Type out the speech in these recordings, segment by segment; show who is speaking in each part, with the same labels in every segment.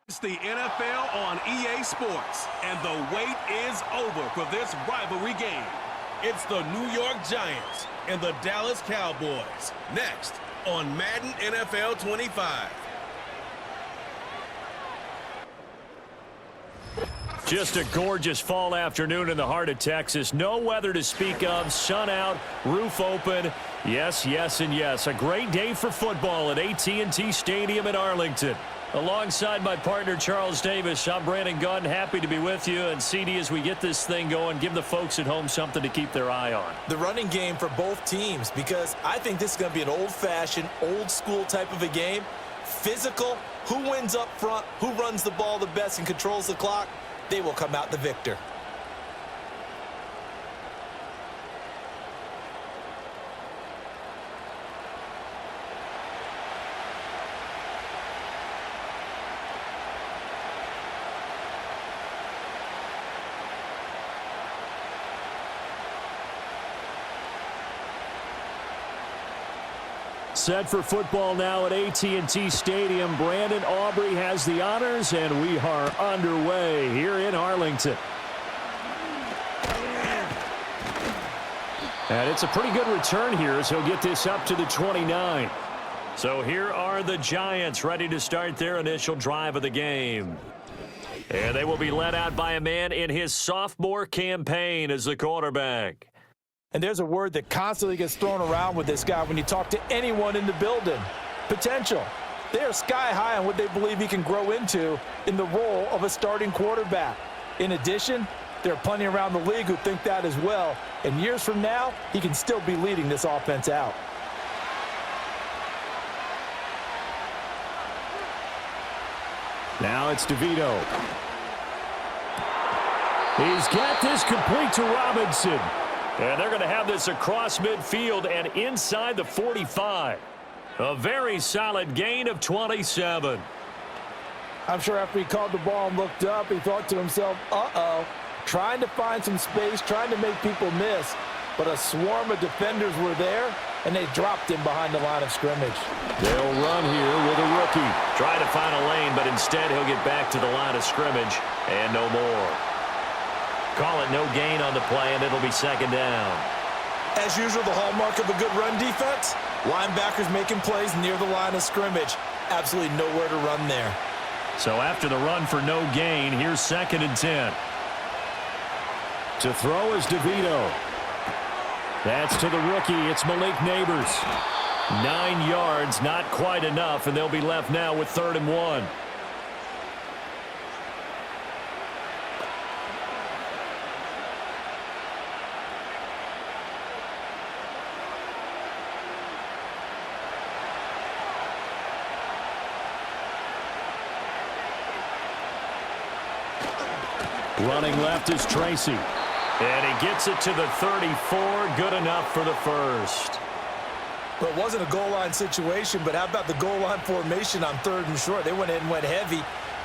Speaker 1: It's the NFL on EA Sports, and the wait is over for this rivalry game. It's the New York Giants and the Dallas Cowboys. Next on Madden NFL 25.
Speaker 2: Just a gorgeous fall afternoon in the heart of Texas. No weather to speak of. Sun out, roof open. Yes, yes, and yes. A great day for football at AT&T Stadium in Arlington. Alongside my partner, Charles Davis, I'm Brandon Gunn. Happy to be with you. And CD, as we get this thing going, give the folks at home something to keep their eye on.
Speaker 3: The running game for both teams, because I think this is going to be an old-fashioned, old-school type of a game. Physical, who wins up front, who runs the ball the best and controls the clock, they will come out the victor.
Speaker 2: Set for football now at AT&T Stadium. Brandon Aubrey has the honors, and we are underway here in Arlington. And it's a pretty good return here as he'll get this up to the 29. So here are the Giants ready to start their initial drive of the game. And they will be led out by a man in his sophomore campaign as the quarterback.
Speaker 3: And there's a word that constantly gets thrown around with this guy when you talk to anyone in the building. Potential. They are sky high on what they believe he can grow into in the role of a starting quarterback. In addition, there are plenty around the league who think that as well. And years from now, he can still be leading this offense out.
Speaker 2: Now it's DeVito. He's got this complete to Robinson. And they're going to have this across midfield and inside the 45. A very solid gain of 27.
Speaker 3: I'm sure after he called the ball and looked up, he thought to himself, uh-oh, trying to find some space, trying to make people miss. But a swarm of defenders were there, and they dropped him behind the line of scrimmage.
Speaker 2: They'll run here with a rookie. Try to find a lane, but instead he'll get back to the line of scrimmage and no more. Call it no gain on the play, and it'll be second down.
Speaker 3: As usual, the hallmark of a good run defense, linebackers making plays near the line of scrimmage. Absolutely nowhere to run there.
Speaker 2: So after the run for no gain, here's second and 10. To throw is DeVito. That's to the rookie. It's Malik Neighbors. 9 yards, not quite enough, and they'll be left now with 3rd and 1. Running left is Tracy. And he gets it to the 34. Good enough for the first.
Speaker 3: Well, it wasn't a goal line situation, but how about the goal line formation on 3rd and short? They went in and went heavy.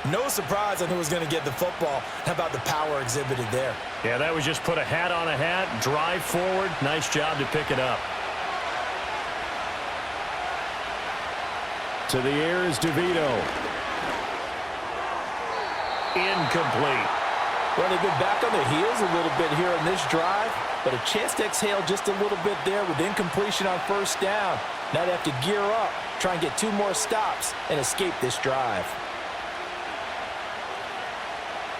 Speaker 3: No surprise on who was going to get the football. How about the power exhibited there?
Speaker 2: Yeah, that was just put a hat on a hat, drive forward. Nice job to pick it up. To the air is DeVito. Incomplete.
Speaker 3: Well, they've been back on their heels a little bit here on this drive, but a chance to exhale just a little bit there with incompletion on 1st down. Now they have to gear up, try and get 2 more stops, and escape this drive.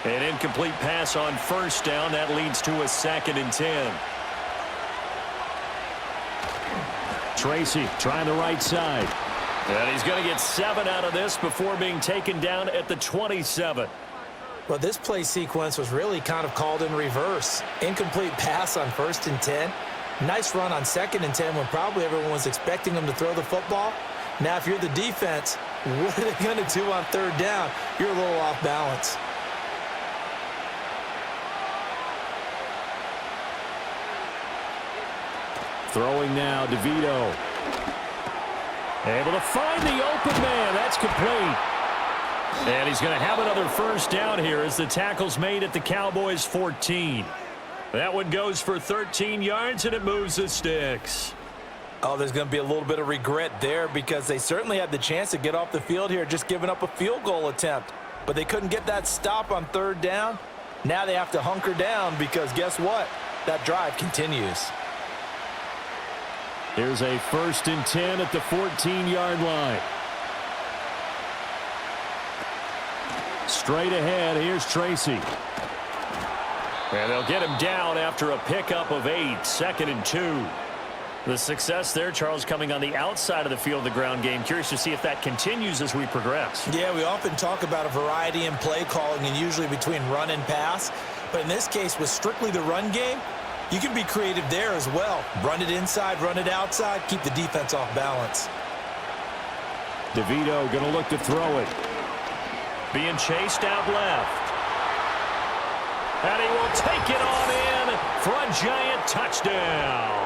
Speaker 2: An incomplete pass on 1st down. That leads to a 2nd and 10. Tracy trying the right side. And he's going to get 7 out of this before being taken down at the 27.
Speaker 3: Well, this play sequence was really kind of called in reverse. Incomplete pass on 1st and 10. Nice run on 2nd and 10 when probably everyone was expecting him to throw the football. Now, if you're the defense, what are they going to do on 3rd down? You're a little off balance.
Speaker 2: Throwing now, DeVito. Able to find the open man. That's complete. And he's going to have another 1st down here as the tackle's made at the Cowboys 14. That one goes for 13 yards, and it moves the sticks.
Speaker 3: Oh, there's going to be a little bit of regret there because they certainly had the chance to get off the field here, just giving up a field goal attempt. but they couldn't get that stop on third down. Now they have to hunker down because guess what? That drive continues.
Speaker 2: Here's a 1st and 10 at the 14-yard line. Straight ahead, here's Tracy. And they'll get him down after a pickup of 8, 2nd and 2. The success there, Charles, coming on the outside of the field of the ground game. Curious to see if that continues as we progress.
Speaker 3: Yeah, we often talk about a variety in play calling and usually between run and pass. But in this case, with strictly the run game, you can be creative there as well. Run it inside, run it outside, keep the defense off balance.
Speaker 2: DeVito going to look to throw it. Being chased out left. And he will take it on in for a Giant touchdown.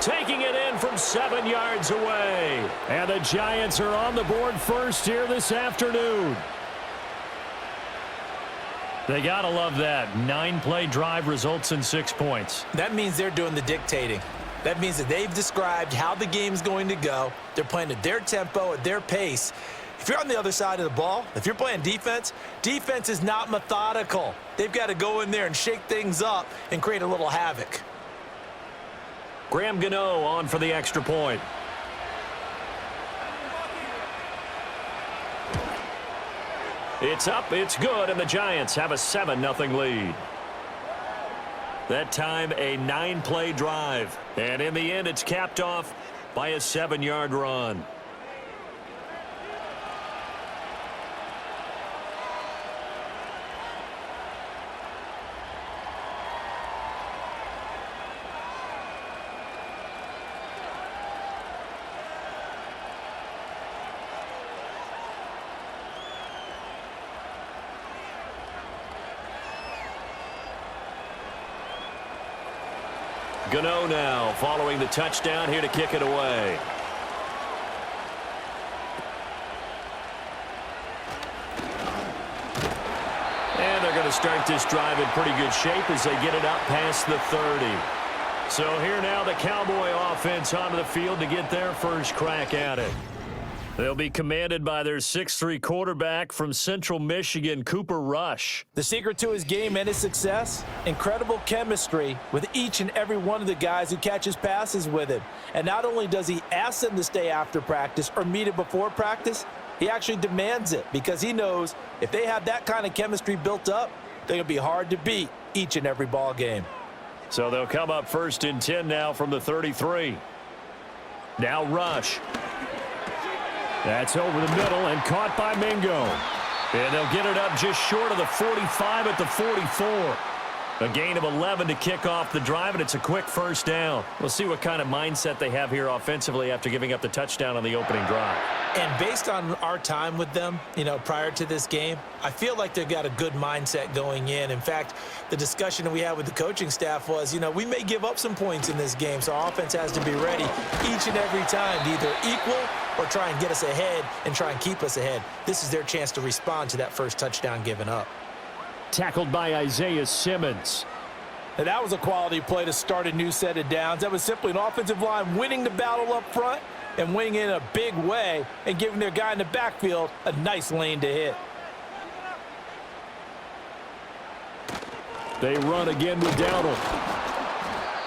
Speaker 2: Taking it in from 7 yards away. And the Giants are on the board first here this afternoon. They got to love that. 9-play drive results in 6 points.
Speaker 3: That means they're doing the dictating. That means that they've described how the game's going to go. They're playing at their tempo, at their pace. If you're on the other side of the ball, if you're playing defense, defense is not methodical. They've got to go in there and shake things up and create a little havoc.
Speaker 2: Graham Gano on for the extra point. It's up, it's good, and the Giants have a 7-0 lead. That time, a 9-play drive. And in the end, it's capped off by a 7-yard run. Gano now following the touchdown here to kick it away. And they're going to start this drive in pretty good shape as they get it up past the 30. So here now the Cowboy offense onto the field to get their first crack at it. They'll be commanded by their 6'3" quarterback from Central Michigan, Cooper Rush.
Speaker 3: The secret to his game and his success, incredible chemistry with each and every one of the guys who catches passes with him. And not only does he ask them to stay after practice or meet it before practice, he actually demands it because he knows if they have that kind of chemistry built up, they're going to be hard to beat each and every ball game.
Speaker 2: So they'll come up 1st and 10 now from the 33. Now Rush. That's over the middle and caught by Mingo. And they'll get it up just short of the 45 at the 44. A gain of 11 to kick off the drive, and it's a quick first down. We'll see what kind of mindset they have here offensively after giving up the touchdown on the opening drive.
Speaker 3: And based on our time with them, prior to this game, I feel like they've got a good mindset going in. In fact, the discussion that we had with the coaching staff was, we may give up some points in this game, so our offense has to be ready each and every time to either equal or try and get us ahead and try and keep us ahead. This is their chance to respond to that first touchdown given up.
Speaker 2: Tackled by Isaiah Simmons.
Speaker 3: Now, that was a quality play to start a new set of downs. That was simply an offensive line winning the battle up front and winning in a big way and giving their guy in the backfield a nice lane to hit.
Speaker 2: They run again with Dowdle.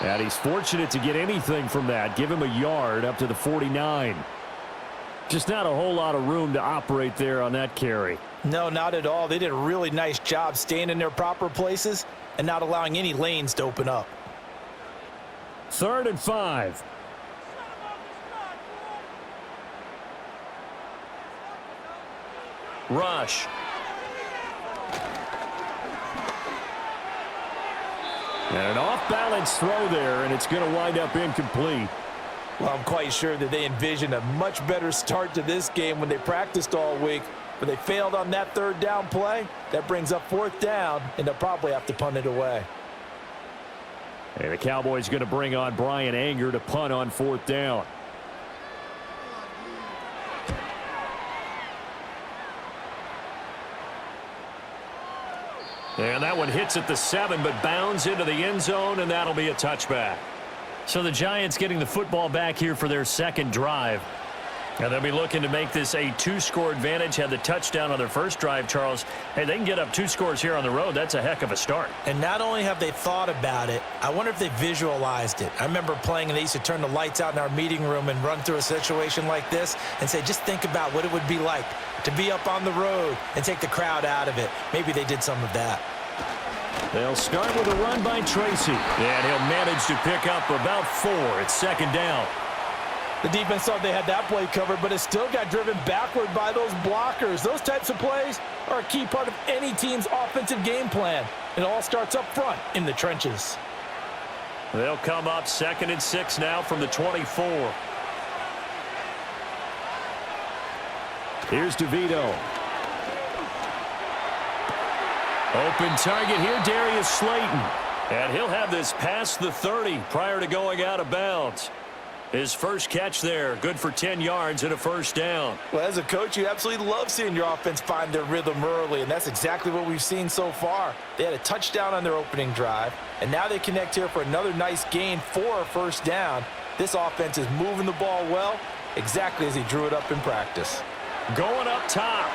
Speaker 2: And he's fortunate to get anything from that. Give him a yard up to the 49. Just not a whole lot of room to operate there on that carry.
Speaker 3: No, not at all. They did a really nice job staying in their proper places and not allowing any lanes to open up.
Speaker 2: 3rd and 5. Rush. And an off-balance throw there, and it's going to wind up incomplete.
Speaker 3: Well, I'm quite sure that they envisioned a much better start to this game when they practiced all week, but they failed on that 3rd down play. That brings up 4th down, and they'll probably have to punt it away.
Speaker 2: And the Cowboys going to bring on Brian Anger to punt on 4th down. And that one hits at the 7, but bounds into the end zone, and that'll be a touchback. So the Giants getting the football back here for their 2nd drive. And they'll be looking to make this a 2-score advantage. Had the touchdown on their first drive, Charles. Hey, they can get up 2 scores here on the road. That's a heck of a start.
Speaker 3: And not only have they thought about it, I wonder if they visualized it. I remember playing, and they used to turn the lights out in our meeting room and run through a situation like this and say, just think about what it would be like to be up on the road and take the crowd out of it. Maybe they did some of that.
Speaker 2: They'll start with a run by Tracy. And he'll manage to pick up about 4. It's second down.
Speaker 3: The defense thought they had that play covered, but it still got driven backward by those blockers. Those types of plays are a key part of any team's offensive game plan. It all starts up front in the trenches.
Speaker 2: They'll come up 2nd and 6 now from the 24. Here's DeVito. Open target here, Darius Slayton. And he'll have this past the 30 prior to going out of bounds. His first catch there, good for 10 yards and a first down.
Speaker 3: Well, as a coach, you absolutely love seeing your offense find their rhythm early, and that's exactly what we've seen so far. They had a touchdown on their opening drive, and now they connect here for another nice gain for a first down. This offense is moving the ball well, exactly as he drew it up in practice.
Speaker 2: Going up top.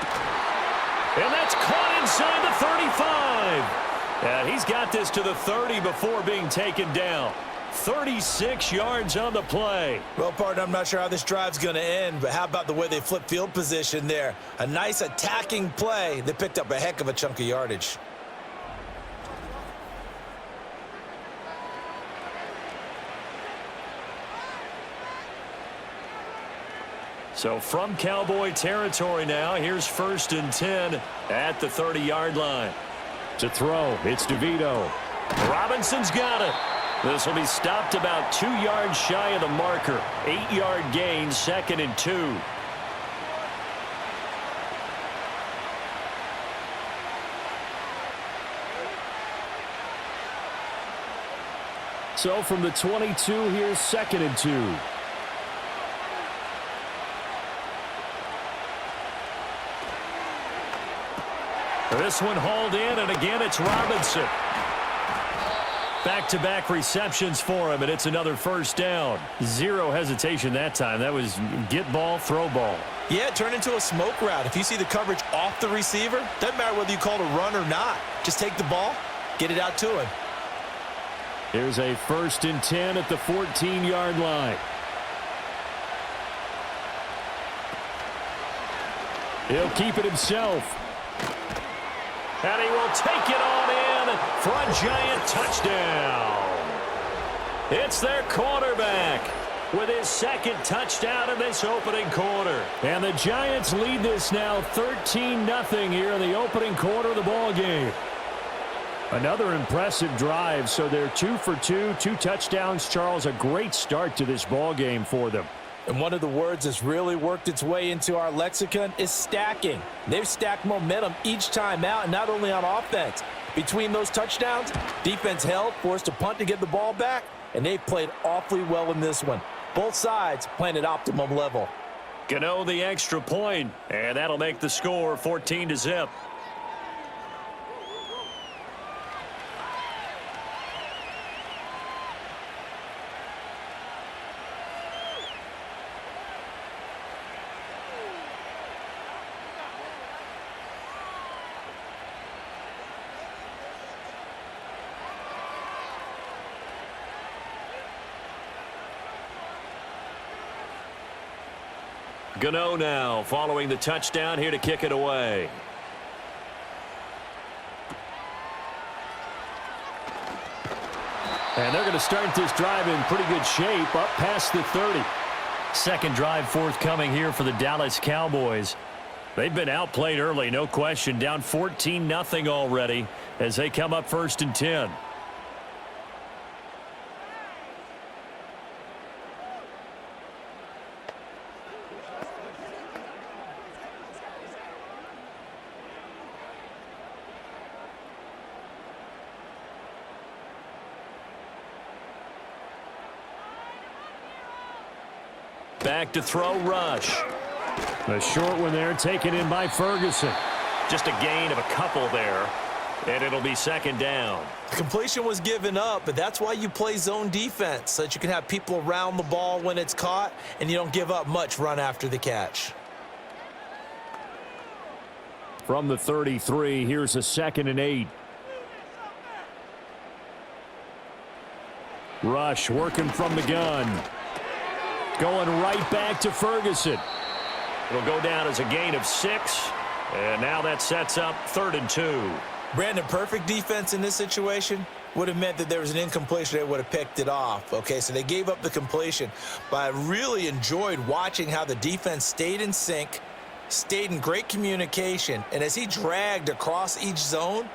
Speaker 2: And that's caught inside the 35. And he's got this to the 30 before being taken down. 36 yards on the play.
Speaker 3: Well, partner, I'm not sure how this drive's going to end, but how about the way they flip field position there? A nice attacking play that picked up a heck of a chunk of yardage.
Speaker 2: So from Cowboy territory now, here's 1st and 10 at the 30-yard line. To throw, it's DeVito. Robinson's got it. This will be stopped about 2 yards shy of the marker. 8-yard gain, 2nd and 2. So from the 22, here's 2nd and 2. This one hauled in, and again it's Robinson. Back-to-back receptions for him, and it's another first down. Zero hesitation that time. That was get ball, throw ball.
Speaker 3: Yeah, it turned into a smoke route. If you see the coverage off the receiver, doesn't matter whether you call it a run or not. Just take the ball, get it out to him.
Speaker 2: Here's a 1st and 10 at the 14-yard line. He'll keep it himself. And he will take it on in for a giant touchdown. It's their quarterback with his 2nd touchdown in this opening quarter. And the Giants lead this now 13-0 here in the opening quarter of the ball game. Another impressive drive, so they're 2 for 2, 2 touchdowns. Charles, a great start to this ball game for them.
Speaker 3: And one of the words that's really worked its way into our lexicon is stacking. They've stacked momentum each time out, and not only on offense. Between those touchdowns, defense held, forced a punt to get the ball back, and they've played awfully well in this one. Both sides playing at optimum level.
Speaker 2: Gano the extra point, and that'll make the score 14-0. Gano now following the touchdown here to kick it away. And they're going to start this drive in pretty good shape up past the 30. Second drive forthcoming here for the Dallas Cowboys. They've been outplayed early, no question. Down 14-0 already as they come up 1st and 10. Back to throw, Rush. The short one there taken in by Ferguson. Just a gain of a couple there. And it'll be second down.
Speaker 3: The completion was given up, but that's why you play zone defense, so that you can have people around the ball when it's caught, and you don't give up much run after the catch.
Speaker 2: From the 33, here's a 2nd and 8. Rush working from the gun. Going right back to Ferguson. It'll go down as a gain of 6. And now that sets up 3rd and 2.
Speaker 3: Brandon, perfect defense in this situation would have meant that there was an incompletion. They would have picked it off. Okay, so they gave up the completion. But I really enjoyed watching how the defense stayed in sync, stayed in great communication. And as he dragged across each zone,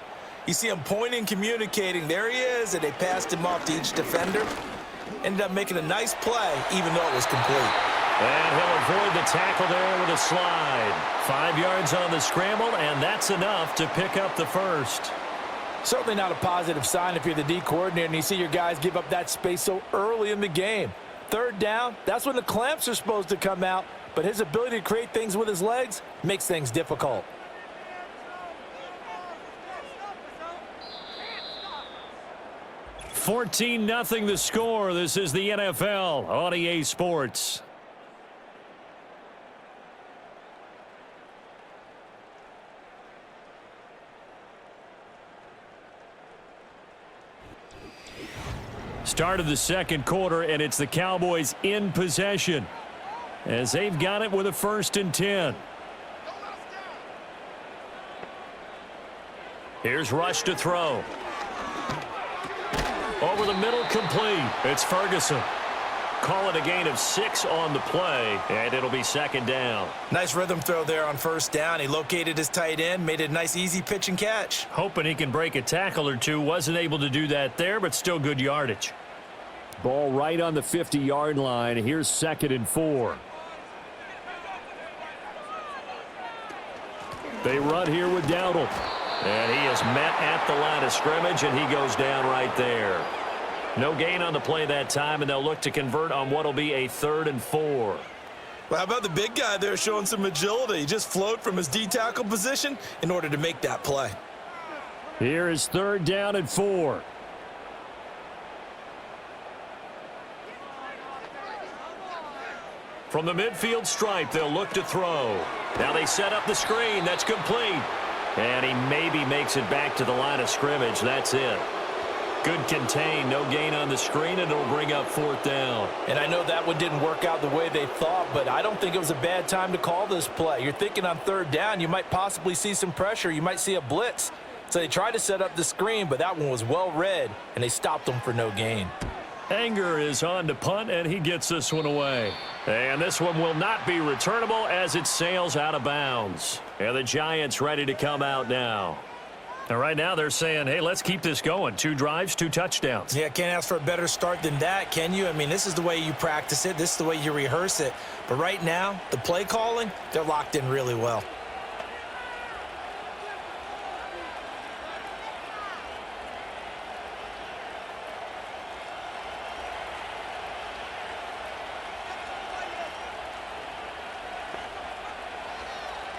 Speaker 3: you see him pointing, communicating. There he is, and they passed him off to each defender. Ended up making a nice play, even though it was complete.
Speaker 2: And he'll avoid the tackle there with a slide. 5 yards on the scramble, and that's enough to pick up the first.
Speaker 3: Certainly not a positive sign if you're the D coordinator and you see your guys give up that space so early in the game. 3rd down, that's when the clamps are supposed to come out, but his ability to create things with his legs makes things difficult.
Speaker 2: $14-0 the score. This is the NFL on EA Sports. Start of the 2nd quarter, and it's the Cowboys in possession as they've got it with a 1st and 10. Here's Rush to throw. Over the middle, complete. It's Ferguson. Call it a gain of 6 on the play, and it'll be 2nd down.
Speaker 3: Nice rhythm throw there on 1st down. He located his tight end, made it a nice, easy pitch and catch.
Speaker 2: Hoping he can break a tackle or two. Wasn't able to do that there, but still good yardage. Ball right on the 50-yard line. Here's 2nd and 4. They run here with Dowdle. And he is met at the line of scrimmage, and he goes down right there. No gain on the play that time, and they'll look to convert on what will be a 3rd and 4.
Speaker 3: Well, how about the big guy there showing some agility? He just flowed from his D-tackle position in order to make that play.
Speaker 2: Here is 3rd down and 4. From the midfield stripe, they'll look to throw. Now they set up the screen. That's complete. And he maybe makes it back to the line of scrimmage. That's it. Good contain. No gain on the screen, and it'll bring up 4th down.
Speaker 3: And I know that one didn't work out the way they thought, but I don't think it was a bad time to call this play. You're thinking on 3rd down, you might possibly see some pressure. You might see a blitz. So they tried to set up the screen, but that one was well read, and they stopped them for no gain.
Speaker 2: Anger is on to punt, and he gets this one away. And this one will not be returnable as it sails out of bounds. And the Giants ready to come out now. And right now they're saying, hey, let's keep this going. 2 drives, 2 touchdowns.
Speaker 3: Yeah, can't ask for a better start than that, can you? I mean, this is the way you practice it. This is the way you rehearse it. But right now, the play calling, they're locked in really well.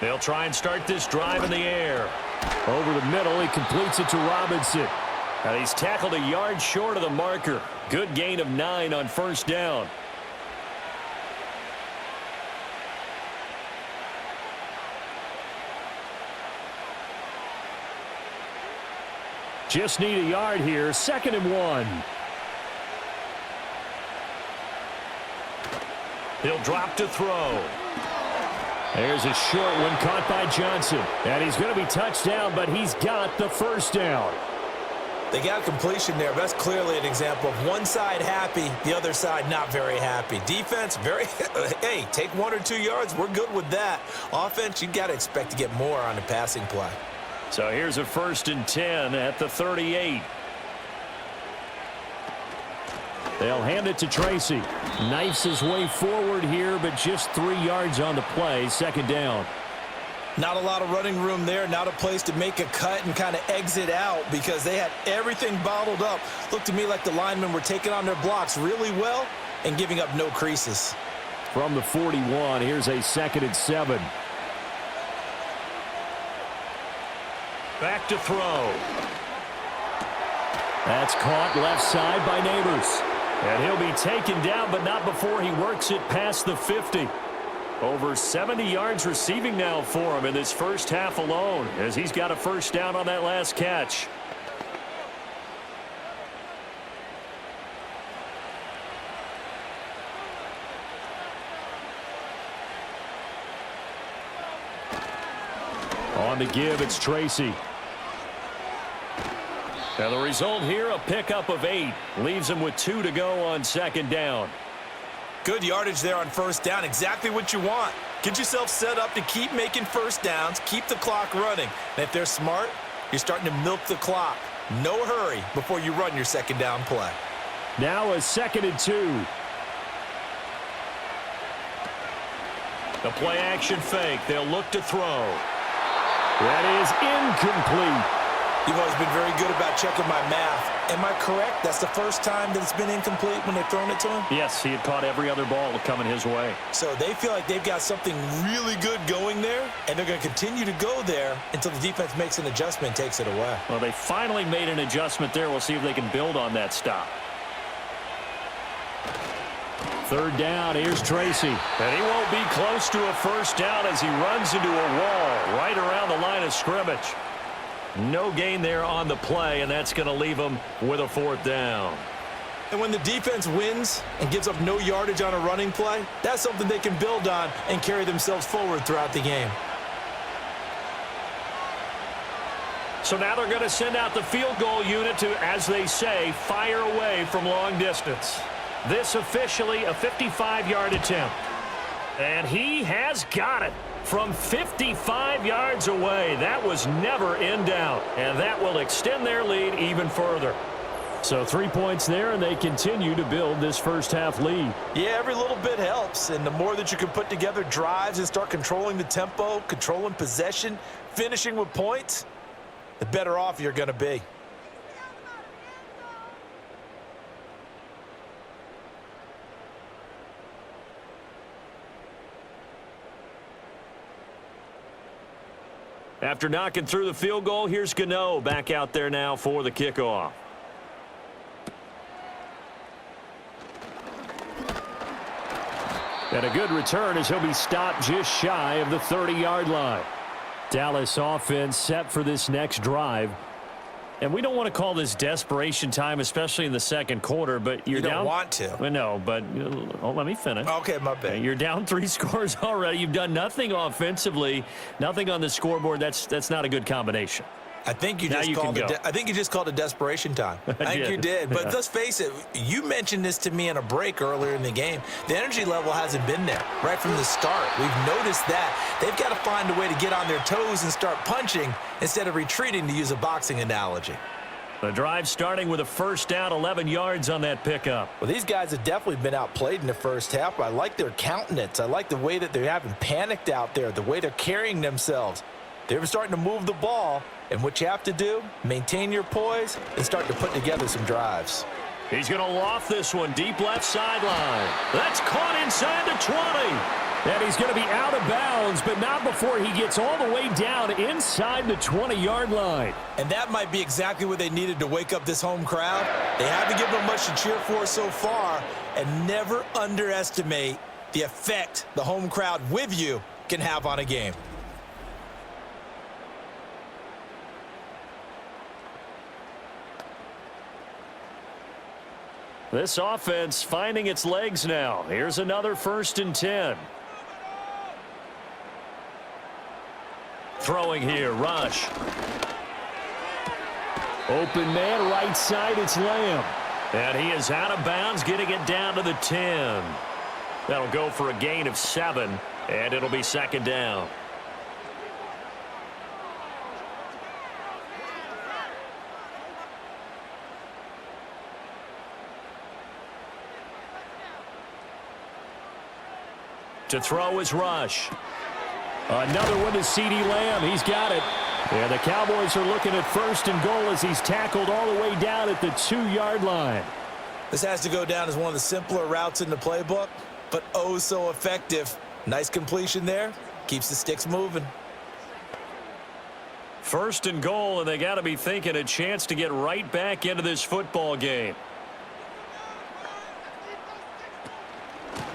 Speaker 2: They'll try and start this drive in the air. Over the middle, he completes it to Robinson. And he's tackled a yard short of the marker. Good gain of 9 on 1st down. Just need a yard here. 2nd and 1. He'll drop to throw. There's a short one caught by Johnson. And he's going to be touched down, but he's got the 1st down.
Speaker 3: They got a completion there. That's clearly an example of one side happy, the other side not very happy. Defense, very, hey, take 1 or 2 yards. We're good with that. Offense, you got to expect to get more on the passing play.
Speaker 2: So here's a 1st and 10 at the 38. They'll hand it to Tracy. Knifes his way forward here, but just 3 yards on the play. 2nd down.
Speaker 3: Not a lot of running room there. Not a place to make a cut and kind of exit out because they had everything bottled up. Looked to me like the linemen were taking on their blocks really well and giving up no creases.
Speaker 2: From the 41, here's a 2nd and 7. Back to throw. That's caught left side by Neighbors. And he'll be taken down, but not before he works it past the 50. Over 70 yards receiving now for him in this first half alone, as he's got a first down on that last catch. On the give, it's Tracy. And the result here, a pickup of 8. Leaves him with 2 to go on second down.
Speaker 3: Good yardage there on first down. Exactly what you want. Get yourself set up to keep making first downs, keep the clock running. And if they're smart, you're starting to milk the clock. No hurry before you run your second down play.
Speaker 2: Now a 2nd and 2. The play action fake. They'll look to throw. That is incomplete.
Speaker 3: You've always been very good about checking my math. Am I correct? That's the first time that it's been incomplete when they've thrown it to him?
Speaker 2: Yes, he had caught every other ball coming his way.
Speaker 3: So they feel like they've got something really good going there, and they're going to continue to go there until the defense makes an adjustment and takes it away.
Speaker 2: Well, they finally made an adjustment there. We'll see if they can build on that stop. Third down, here's Tracy. And he won't be close to a first down as he runs into a wall right around the line of scrimmage. No gain there on the play, and that's going to leave him with a 4th down.
Speaker 3: And when the defense wins and gives up no yardage on a running play, that's something they can build on and carry themselves forward throughout the game.
Speaker 2: So now they're going to send out the field goal unit to, as they say, fire away from long distance. This officially a 55-yard attempt. And he has got it from 55 yards away. That was never in doubt. And that will extend their lead even further. So 3 points there, and they continue to build this first half lead.
Speaker 3: Yeah, every little bit helps. And the more that you can put together drives and start controlling the tempo, controlling possession, finishing with points, the better off you're going to be.
Speaker 2: After knocking through the field goal, here's Gano back out there now for the kickoff. And a good return as he'll be stopped just shy of the 30-yard line. Dallas offense set for this next drive. And we don't want to call this desperation time, especially in the second quarter, but you're down.
Speaker 3: You don't want to.
Speaker 2: Well, no, but let me finish.
Speaker 3: Okay, my bad.
Speaker 2: You're down 3 scores already. You've done nothing offensively, nothing on the scoreboard. That's not a good combination.
Speaker 3: I think you just called it desperation time. I think you did. But let's face it, you mentioned this to me in a break earlier in the game. The energy level hasn't been there right from the start. We've noticed that. They've got to find a way to get on their toes and start punching instead of retreating, to use a boxing analogy.
Speaker 2: The drive starting with a first down, 11 yards on that pickup.
Speaker 3: Well, these guys have definitely been outplayed in the first half. I like their countenance. I like the way that they haven't panicked out there, the way they're carrying themselves. They're starting to move the ball, and what you have to do, maintain your poise and start to put together some drives.
Speaker 2: He's going to loft this one deep left sideline. That's caught inside the 20. And he's going to be out of bounds, but not before he gets all the way down inside the 20-yard line.
Speaker 3: And that might be exactly what they needed to wake up this home crowd. They haven't given them much to cheer for so far, and never underestimate the effect the home crowd with you can have on a game.
Speaker 2: This offense finding its legs now. Here's another 1st and 10. Throwing here, Rush. Open man, right side, it's Lamb. And he is out of bounds, getting it down to the 10. That'll go for a gain of 7, and it'll be 2nd down. To throw is Rush. Another one to CeeDee Lamb. He's got it. And the Cowboys are looking at 1st and goal as he's tackled all the way down at the 2-yard line.
Speaker 3: This has to go down as one of the simpler routes in the playbook, but oh so effective. Nice completion there. Keeps the sticks moving.
Speaker 2: First and goal, and they got to be thinking a chance to get right back into this football game.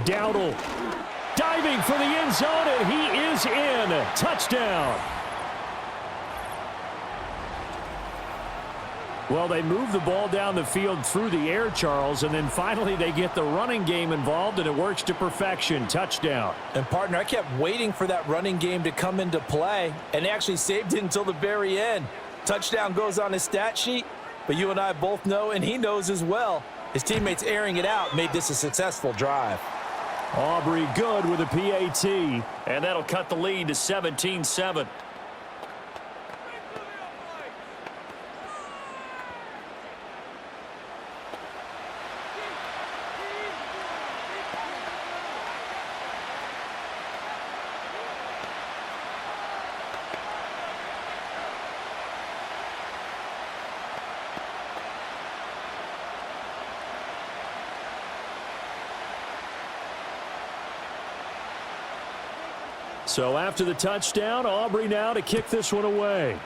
Speaker 2: Dowdle diving for the end zone, and he is in. Touchdown. Well, they move the ball down the field through the air, Charles, and then finally they get the running game involved, and it works to perfection. Touchdown.
Speaker 3: And, partner, I kept waiting for that running game to come into play, and they actually saved it until the very end. Touchdown goes on his stat sheet, but you and I both know, and he knows as well, his teammates airing it out made this a successful drive.
Speaker 2: Aubrey good with a PAT, and that'll cut the lead to 17-7. So after the touchdown, Aubrey now to kick this one away.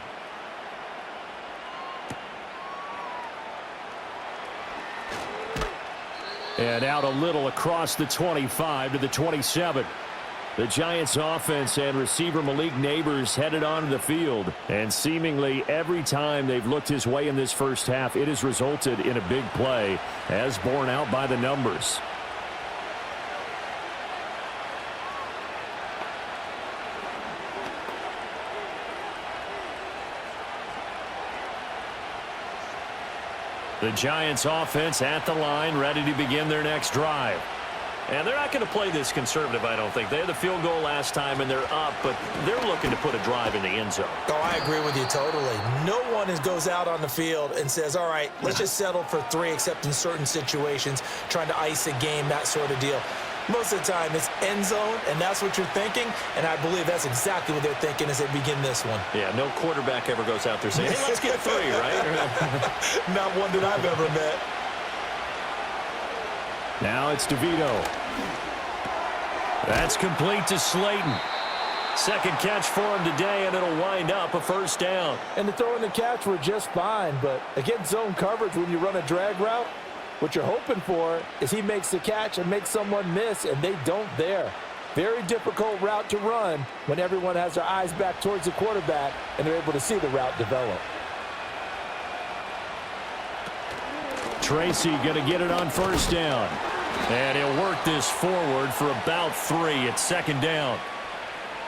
Speaker 2: And out a little across the 25 to the 27. The Giants offense and receiver Malik Neighbors headed onto the field. And seemingly every time they've looked his way in this first half, it has resulted in a big play, as borne out by the numbers. The Giants offense at the line, ready to begin their next drive. And they're not going to play this conservative, I don't think. They had the field goal last time, and they're up, but they're looking to put a drive in the end zone.
Speaker 3: Oh, I agree with you totally. No one goes out on the field and says, all right, let's just settle for 3, except in certain situations, trying to ice a game, that sort of deal. Most of the time, it's end zone, and that's what you're thinking, and I believe that's exactly what they're thinking as they begin this one.
Speaker 2: Yeah, no quarterback ever goes out there saying, hey, let's get 3, right?
Speaker 3: Not one that I've ever met.
Speaker 2: Now it's DeVito. That's complete to Slayton. Second catch for him today, and it'll wind up a first down.
Speaker 3: And the throw and the catch were just fine, but against zone coverage when you run a drag route, what you're hoping for is he makes the catch and makes someone miss, and they don't there. Very difficult route to run when everyone has their eyes back towards the quarterback and they're able to see the route develop.
Speaker 2: Tracy going to get it on first down. And he'll work this forward for about 3 at second down.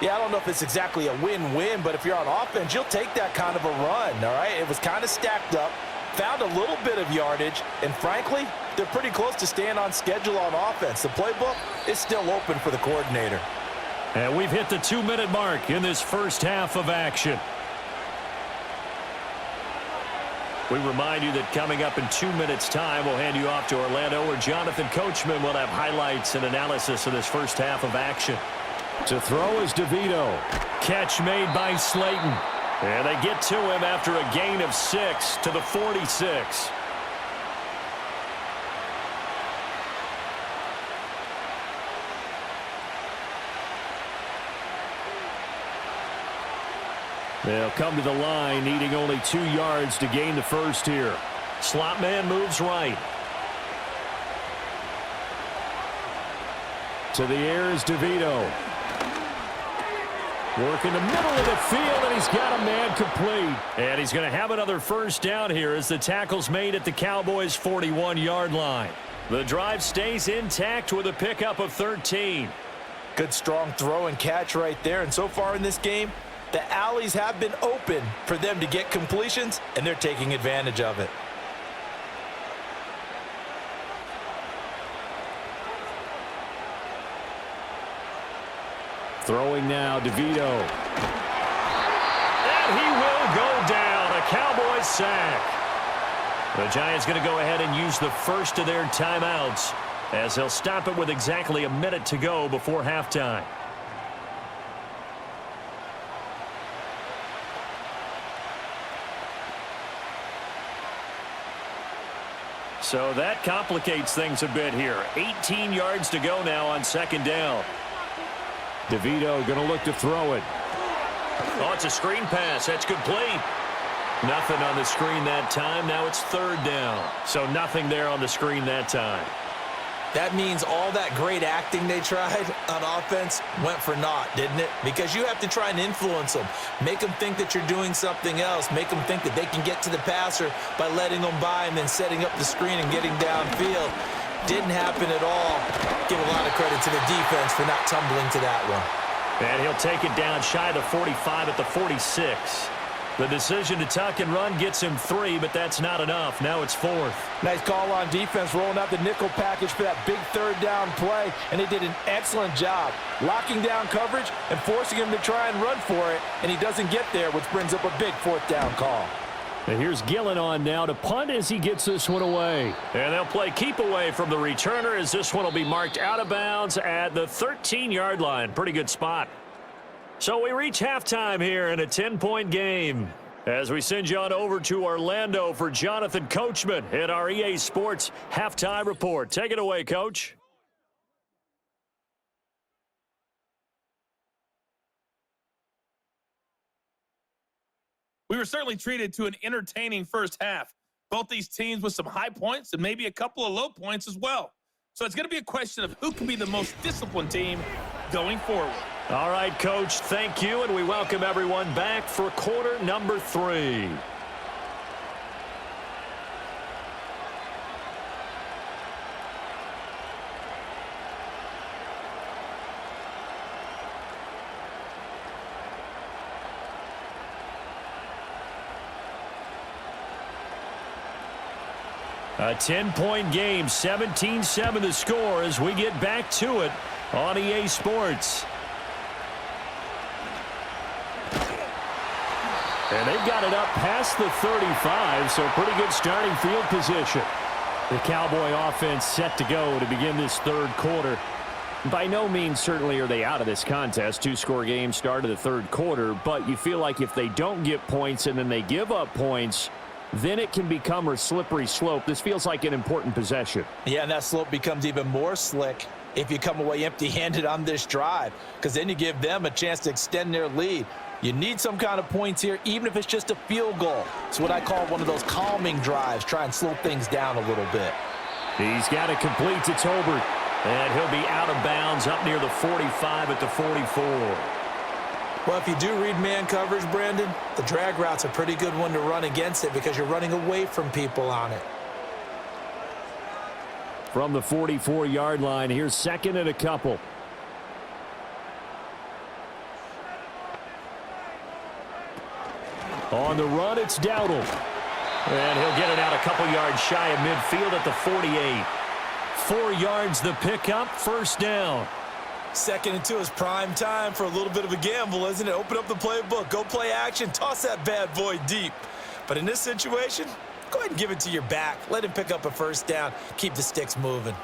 Speaker 3: Yeah, I don't know if it's exactly a win-win, but if you're on offense, you'll take that kind of a run, all right? It was kind of stacked up. Found a little bit of yardage, and frankly, they're pretty close to staying on schedule on offense. The playbook is still open for the coordinator.
Speaker 2: And we've hit the 2-minute mark in this first half of action. We remind you that coming up in 2 minutes' time, we'll hand you off to Orlando, where Jonathan Coachman will have highlights and analysis of this first half of action. To throw is DeVito. Catch made by Slayton. And they get to him after a gain of 6 to the 46. They'll come to the line, needing only 2 yards to gain the first here. Slot man moves right. To the air is DeVito. Work in the middle of the field, and he's got a man complete. And he's going to have another first down here as the tackle's made at the Cowboys' 41-yard line. The drive stays intact with a pickup of 13.
Speaker 3: Good, strong throw and catch right there. And so far in this game, the alleys have been open for them to get completions, and they're taking advantage of it.
Speaker 2: Throwing now, DeVito. And he will go down. A Cowboys sack. The Giants going to go ahead and use the first of their timeouts, as they'll stop it with exactly a minute to go before halftime. So that complicates things a bit here. 18 yards to go now on second down. DeVito going to look to throw it. Oh, it's a screen pass. That's complete. Nothing on the screen that time. Now it's third down. So nothing there on the screen that time.
Speaker 3: That means all that great acting they tried on offense went for naught, didn't it? Because you have to try and influence them. Make them think that you're doing something else. Make them think that they can get to the passer by letting them by and then setting up the screen and getting downfield. Didn't happen at all. Give a lot of credit to the defense for not tumbling to that one.
Speaker 2: And he'll take it down shy of the 45 at the 46. The decision to tuck and run gets him 3, but that's not enough. Now it's 4th.
Speaker 3: Nice call on defense, rolling out the nickel package for that big third down play, and they did an excellent job locking down coverage and forcing him to try and run for it, and he doesn't get there, which brings up a big 4th down call.
Speaker 2: And here's Gillen on now to punt as he gets this one away. And they'll play keep away from the returner as this one will be marked out of bounds at the 13-yard line. Pretty good spot. So we reach halftime here in a 10-point game as we send you on over to Orlando for Jonathan Coachman in our EA Sports Halftime Report. Take it away, Coach.
Speaker 4: We were certainly treated to an entertaining first half. Both these teams with some high points and maybe a couple of low points as well. So it's going to be a question of who can be the most disciplined team going forward.
Speaker 2: All right, Coach, thank you, and we welcome everyone back for quarter number 3. A 10-point game, 17-7 the score as we get back to it on EA Sports. And they've got it up past the 35, so pretty good starting field position. The Cowboy offense set to go to begin this third quarter. By no means certainly are they out of this contest. 2-score game start of the third quarter, but you feel like if they don't get points and then they give up points, then it can become a slippery slope. This feels like an important possession.
Speaker 3: Yeah, and that slope becomes even more slick if you come away empty-handed on this drive, because then you give them a chance to extend their lead. You need some kind of points here, even if it's just a field goal. It's what I call one of those calming drives. Try and slow things down a little bit.
Speaker 2: He's got it complete to Tolbert, and he'll be out of bounds up near the 45 at the 44.
Speaker 3: Well, if you do read man coverage, Brandon, the drag route's a pretty good one to run against it because you're running away from people on it.
Speaker 2: From the 44-yard line, here's second and a couple. On the run, it's Dowdle. And he'll get it out a couple yards shy of midfield at the 48. 4 yards the pickup, first down.
Speaker 3: 2nd and 2 is prime time for a little bit of a gamble, isn't it? Open up the playbook, go play action, toss that bad boy deep. But in this situation, go ahead and give it to your back. Let him pick up a first down. Keep the sticks moving.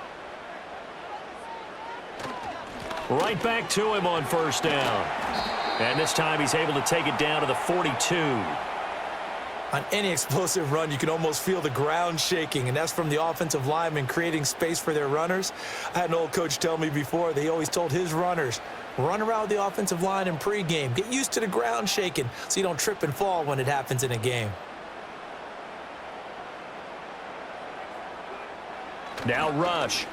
Speaker 2: Right back to him on first down. And this time he's able to take it down to the 42.
Speaker 3: On any explosive run, you can almost feel the ground shaking, and that's from the offensive linemen creating space for their runners. I had an old coach tell me before, they always told his runners, run around the offensive line in pregame. Get used to the ground shaking so you don't trip and fall when it happens in a game.
Speaker 2: Now Rush.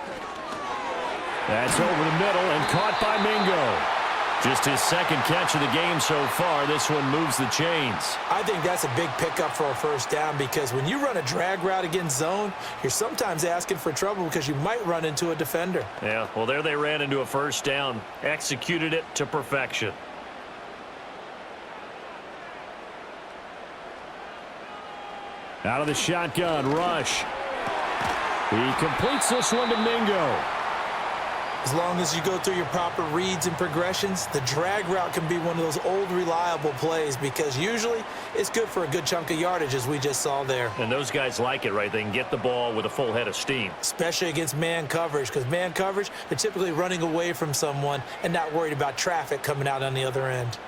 Speaker 2: That's over the middle and caught by Mingo. Just his second catch of the game so far. This one moves the chains.
Speaker 3: I think that's a big pickup for a first down because when you run a drag route against zone, you're sometimes asking for trouble because you might run into a defender.
Speaker 2: Yeah, well, there they ran into a first down. Executed it to perfection. Out of the shotgun, Rush. He completes this one to Mingo.
Speaker 3: As long as you go through your proper reads and progressions, the drag route can be one of those old reliable plays because usually it's good for a good chunk of yardage as we just saw there.
Speaker 2: And those guys like it, right? They can get the ball with a full head of steam.
Speaker 3: Especially against man coverage because man coverage, they're typically running away from someone and not worried about traffic coming out on the other end.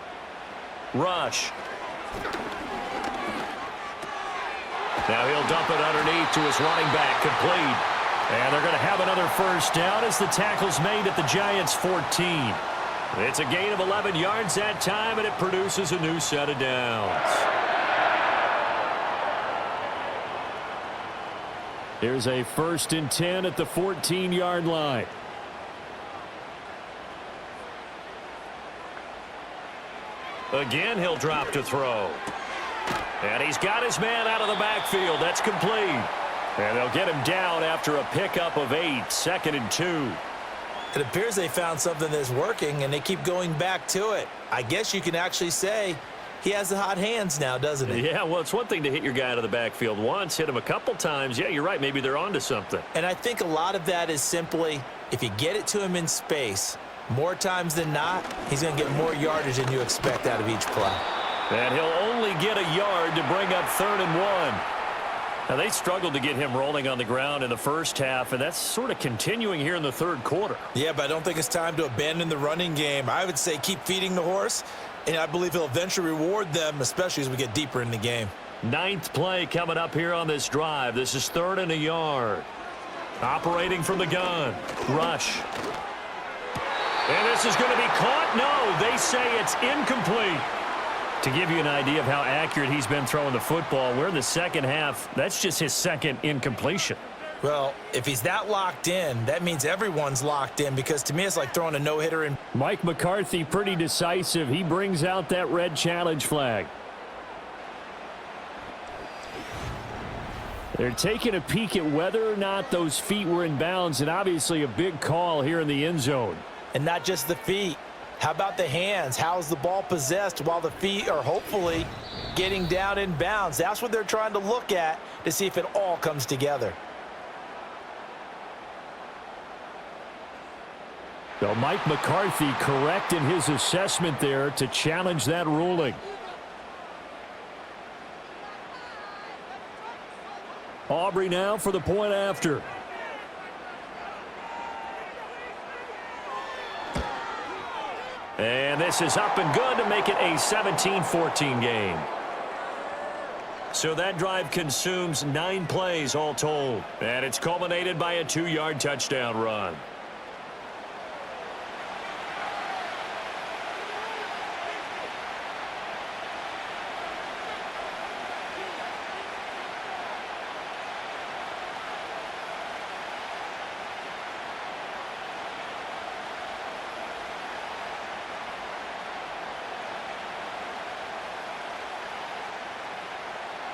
Speaker 2: Rush. Now he'll dump it underneath to his running back, complete. And they're going to have another first down as the tackle's made at the Giants' 14. It's a gain of 11 yards that time, and it produces a new set of downs. Here's a 1st and 10 at the 14-yard line. Again, he'll drop to throw. And he's got his man out of the backfield. That's complete. And they'll get him down after a pickup of 8, 2nd and 2.
Speaker 3: It appears they found something that's working, and they keep going back to it. I guess you can actually say he has the hot hands now, doesn't he?
Speaker 2: Yeah, well, it's one thing to hit your guy out of the backfield once, hit him a couple times. Yeah, you're right. Maybe they're onto something.
Speaker 3: And I think a lot of that is simply if you get it to him in space, more times than not, he's going to get more yardage than you expect out of each play.
Speaker 2: And he'll only get a yard to bring up 3rd and 1. Now, they struggled to get him rolling on the ground in the first half, and that's sort of continuing here in the 3rd quarter.
Speaker 3: Yeah, but I don't think it's time to abandon the running game. I would say keep feeding the horse, and I believe he'll eventually reward them, especially as we get deeper in the game.
Speaker 2: 9th play coming up here on this drive. This is 3rd and a yard. Operating from the gun. Rush. And this is going to be caught. No, they say it's incomplete. To give you an idea of how accurate he's been throwing the football, we're in the second half. That's just his 2nd incompletion.
Speaker 3: Well, if he's that locked in, that means everyone's locked in, because to me it's like throwing a no-hitter in.
Speaker 2: Mike McCarthy pretty decisive. He brings out that red challenge flag. They're taking a peek at whether or not those feet were in bounds, and obviously a big call here in the end zone.
Speaker 3: And not just the feet. How about the hands? How's the ball possessed while the feet are hopefully getting down in bounds? That's what they're trying to look at to see if it all comes together.
Speaker 2: So Mike McCarthy correct in his assessment there to challenge that ruling. Aubrey now for the point after. And this is up and good to make it a 17-14 game. So that drive consumes 9 plays all told. And it's culminated by a 2-yard touchdown run.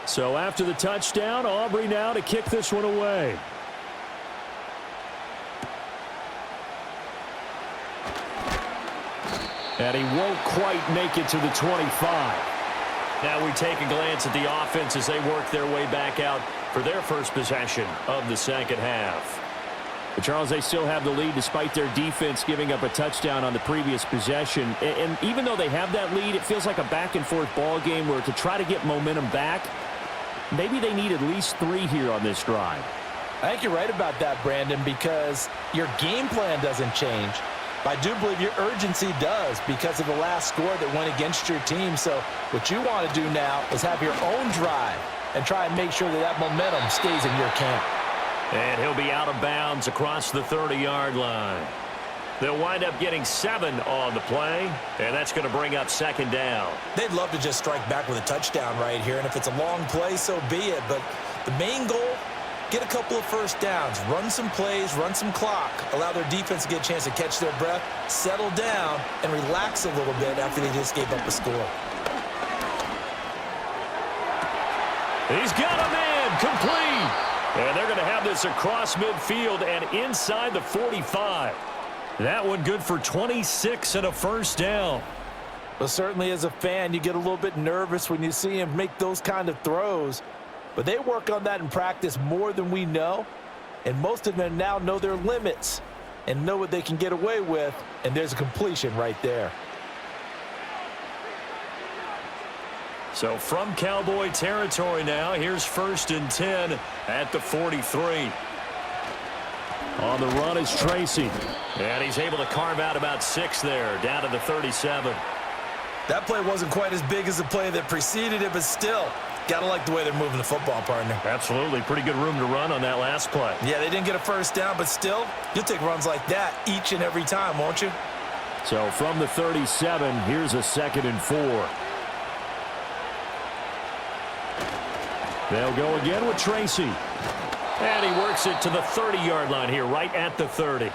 Speaker 2: So after the touchdown, Aubrey now to kick this one away. And he won't quite make it to the 25. Now we take a glance at the offense as they work their way back out for their first possession of the second half. But Charles, they still have the lead despite their defense giving up a touchdown on the previous possession. And even though they have that lead, it feels like a back-and-forth ball game where to try to get momentum back, maybe they need at least 3 here on this drive.
Speaker 3: I think you're right about that, Brandon, because your game plan doesn't change. But I do believe your urgency does because of the last score that went against your team. So what you want to do now is have your own drive and try and make sure that that momentum stays in your camp.
Speaker 2: And he'll be out of bounds across the 30-yard line. They'll wind up getting 7 on the play, and that's going to bring up 2nd down.
Speaker 3: They'd love to just strike back with a touchdown right here, and if it's a long play, so be it. But the main goal, get a couple of first downs, run some plays, run some clock, allow their defense to get a chance to catch their breath, settle down, and relax a little bit after they just gave up a score.
Speaker 2: He's got a man, complete. And they're going to have this across midfield and inside the 45. That one good for 26 and a first down.
Speaker 3: Well, certainly as a fan, you get a little bit nervous when you see him make those kind of throws. But they work on that in practice more than we know. And most of them now know their limits and know what they can get away with. And there's a completion right there.
Speaker 2: So from Cowboy territory now, here's 1st and 10 at the 43. On the run is Tracy. And he's able to carve out about 6 there, down to the 37.
Speaker 3: That play wasn't quite as big as the play that preceded it, but still, gotta like the way they're moving the football, partner.
Speaker 2: Absolutely. Pretty good room to run on that last play.
Speaker 3: Yeah, they didn't get a first down, but still, you'll take runs like that each and every time, won't you?
Speaker 2: So from the 37, here's a 2nd and 4. They'll go again with Tracy. And he works it to the 30-yard line here, right at the 30.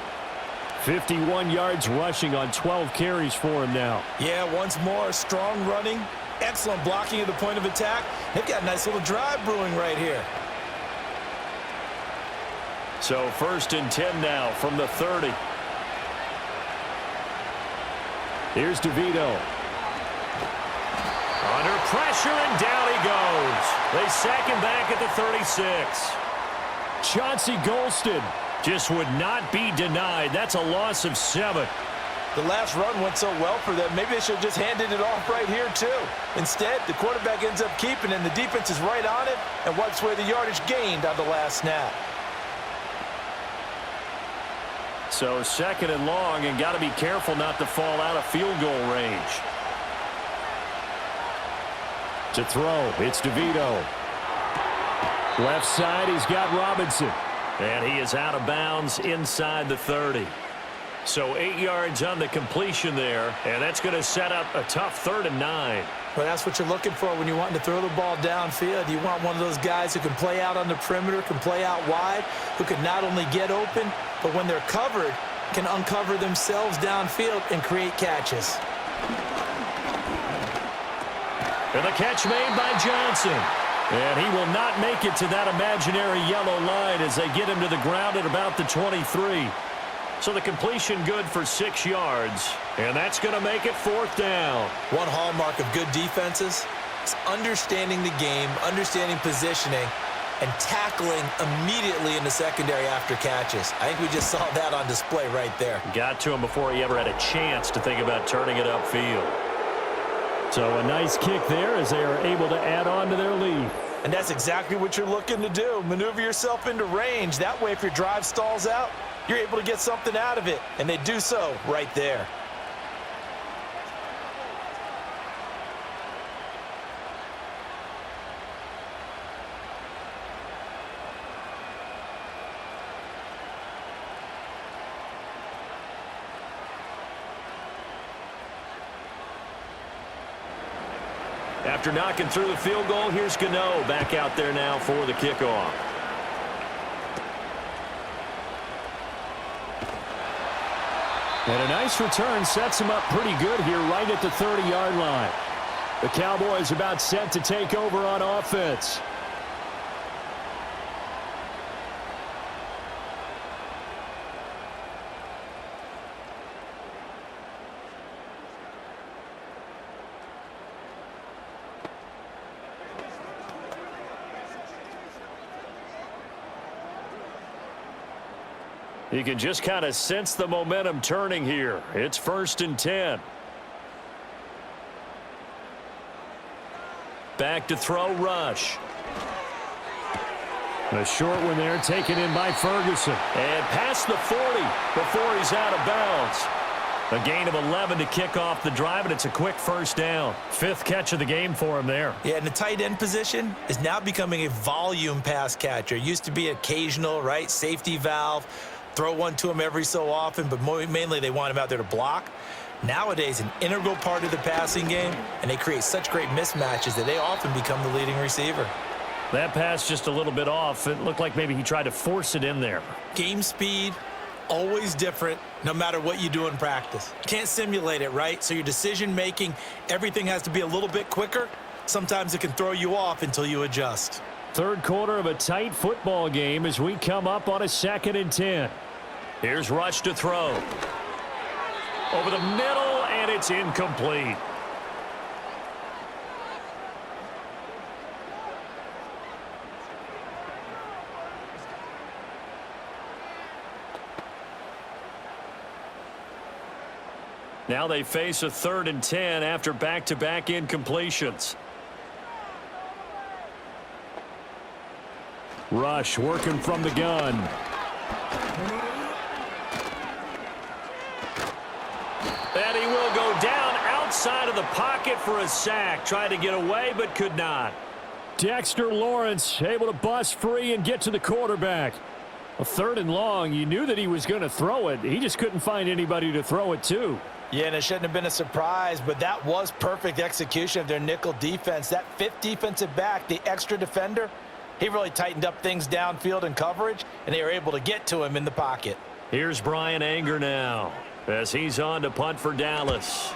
Speaker 2: 51 yards rushing on 12 carries for him now.
Speaker 3: Yeah, once more, strong running, excellent blocking at the point of attack. They've got a nice little drive brewing right here.
Speaker 2: So 1st and 10 now from the 30. Here's DeVito. Under pressure, and down he goes. They sack him back at the 36. Chauncey Golston just would not be denied. That's a loss of 7.
Speaker 3: The last run went so well for them, maybe they should have just handed it off right here, too. Instead, the quarterback ends up keeping it, and the defense is right on it and wipes away the yardage gained on the last snap.
Speaker 2: So 2nd and long, and got to be careful not to fall out of field goal range. To throw, it's DeVito. Left side, he's got Robinson. And he is out of bounds inside the 30. So 8 yards on the completion there, and that's going to set up a tough 3rd and 9.
Speaker 3: Well, that's what you're looking for when you're wanting to throw the ball downfield. You want one of those guys who can play out on the perimeter, can play out wide, who can not only get open, but when they're covered, can uncover themselves downfield and create catches.
Speaker 2: And the catch made by Johnson. And he will not make it to that imaginary yellow line as they get him to the ground at about the 23. So the completion good for 6 yards. And that's going to make it 4th down.
Speaker 3: One hallmark of good defenses is understanding the game, understanding positioning, and tackling immediately in the secondary after catches. I think we just saw that on display right there.
Speaker 2: Got to him before he ever had a chance to think about turning it upfield. So a nice kick there as they are able to add on to their lead.
Speaker 3: And that's exactly what you're looking to do. Maneuver yourself into range. That way, if your drive stalls out, you're able to get something out of it. And they do so right there.
Speaker 2: After knocking through the field goal, here's Gano back out there now for the kickoff. And a nice return sets him up pretty good here right at the 30-yard line. The Cowboys about set to take over on offense. You can just kind of sense the momentum turning here. It's 1st and 10. Back to throw, Rush. A short one there taken in by Ferguson. And past the 40 before he's out of bounds. A gain of 11 to kick off the drive, and it's a quick 1st down. 5th catch of the game for him there.
Speaker 3: Yeah, and the tight end position is now becoming a volume pass catcher. Used to be occasional, right? Safety valve. Throw one to him every so often, but mainly they want him out there to block. Nowadays, an integral part of the passing game, and they create such great mismatches that they often become the leading receiver.
Speaker 2: That pass just a little bit off. It looked like maybe he tried to force it in there.
Speaker 3: Game speed, always different, no matter what you do in practice. Can't simulate it, right? So your decision-making, everything has to be a little bit quicker. Sometimes it can throw you off until you adjust.
Speaker 2: 3rd quarter of a tight football game as we come up on a 2nd and 10. Here's Rush to throw. Over the middle, and it's incomplete. Now they face a 3rd and 10 after back-to-back incompletions. Rush working from the gun. And he will go down outside of the pocket for a sack. Tried to get away, but could not. Dexter Lawrence able to bust free and get to the quarterback. A 3rd and long. You knew that he was going to throw it. He just couldn't find anybody to throw it to.
Speaker 3: Yeah, and it shouldn't have been a surprise, but that was perfect execution of their nickel defense. That fifth defensive back, the extra defender, he really tightened up things downfield in coverage, and they were able to get to him in the pocket.
Speaker 2: Here's Brian Anger now as he's on to punt for Dallas.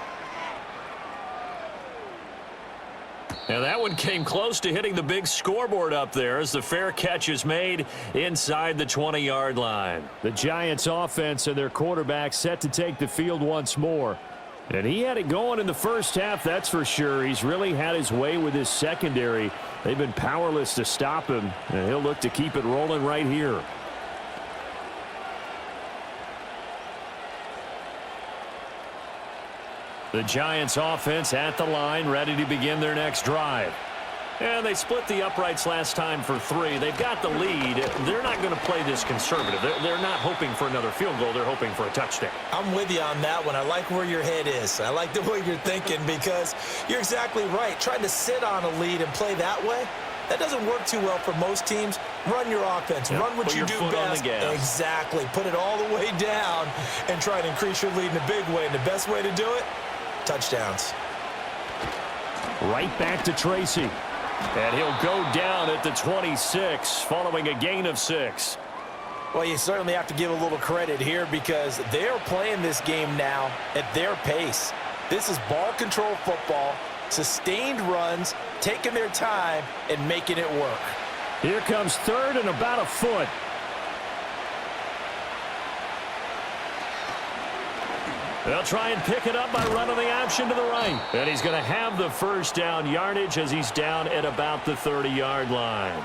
Speaker 2: And that one came close to hitting the big scoreboard up there as the fair catch is made inside the 20-yard line. The Giants offense and their quarterback set to take the field once more. And he had it going in the first half, that's for sure. He's really had his way with his secondary. They've been powerless to stop him, and he'll look to keep it rolling right here. The Giants offense at the line, ready to begin their next drive. And they split the uprights last time for 3. They've got the lead. They're not going to play this conservative. They're not hoping for another field goal. They're hoping for a touchdown.
Speaker 3: I'm with you on that one. I like where your head is. I like the way you're thinking because you're exactly right. Trying to sit on a lead and play that way, that doesn't work too well for most teams. Run your offense. Run what you do best. Exactly. Put it all the way down and try to increase your lead in a big way. And the best way to do it, touchdowns.
Speaker 2: Right back to Tracy. And he'll go down at the 26 following a gain of 6.
Speaker 3: Well, you certainly have to give a little credit here because they're playing this game now at their pace. This is ball control football, sustained runs, taking their time, and making it work.
Speaker 2: Here comes third and about a foot. They'll try and pick it up by running the option to the right. And he's going to have the first down yardage as he's down at about the 30-yard line.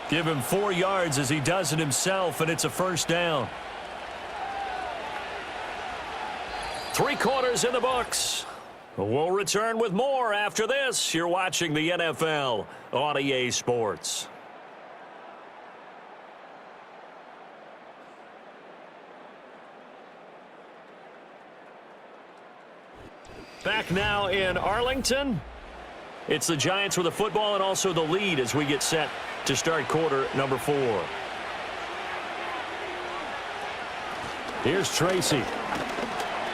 Speaker 2: Give him 4 yards as he does it himself, and it's a first down. 3 quarters in the books. We'll return with more after this. You're watching the NFL on EA Sports. Back now in Arlington. It's the Giants with the football and also the lead as we get set to start quarter number 4. Here's Tracy.